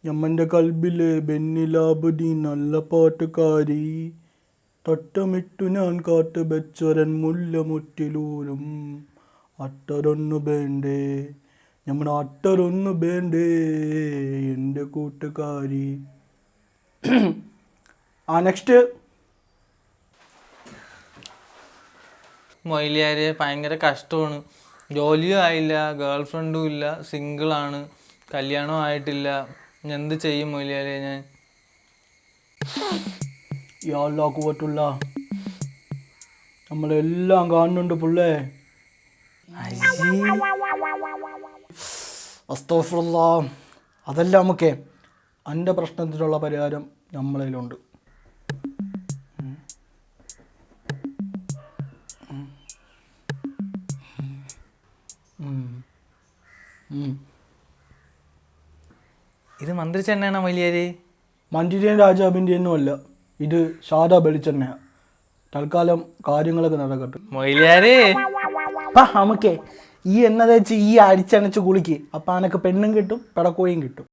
ഞമ്മൻ്റെ കൽബിലെ ബെന്നിലാബുദീൻ നല്ല പാട്ടുകാരി. തട്ടമിട്ടു ഞാൻ കാട്ട് ബെച്ചൊരൻ മുല്ല മുറ്റിലൂരും. അട്ടറൊന്നു വേണ്ടേ, നമ്മുടെ അട്ടറൊന്നു വേണ്ടേ എൻ്റെ കൂട്ടുകാരി. നെക്സ്റ്റ്. മൊയിലിയാരെ ഭയങ്കര കഷ്ടമാണ്. ജോലിയും ആയില്ല, ഗേൾ ഫ്രണ്ടും ഇല്ല, സിംഗിളാണ്, കല്യാണവും ആയിട്ടില്ല. എന്ത് ചെയ്യും മൊയിലിയാരെ ഞാൻ? യാല്ലാക്ക് പറ്റില്ല, നമ്മളെല്ലാം കാണുന്നുണ്ട് പുള്ളേ. അസ്തഗ്ഫിറുല്ലാ. അതല്ല നമുക്ക് എൻ്റെ പ്രശ്നത്തിനുള്ള പരിഹാരം നമ്മളതിലുണ്ട്. ഇത് മന്ത്രിച്ചെണ്ണയാണോ മൊയിലിയാരെ? മഞ്ചേരിയൻ രാജാവിൻ്റെ ഒന്നും അല്ല, ഇത് സാധാ വെളിച്ചെണ്ണയാണ്. തൽക്കാലം കാര്യങ്ങളൊക്കെ നടക്കട്ടെ. മൊയിലിയാരെ നമുക്കേ ഈ എണ്ണ തേച്ച് ഈ അടിച്ചണച്ച് കുളിക്ക്. അപ്പം അനക്ക് പെണ്ണും കിട്ടും, പിടക്കോയും കിട്ടും.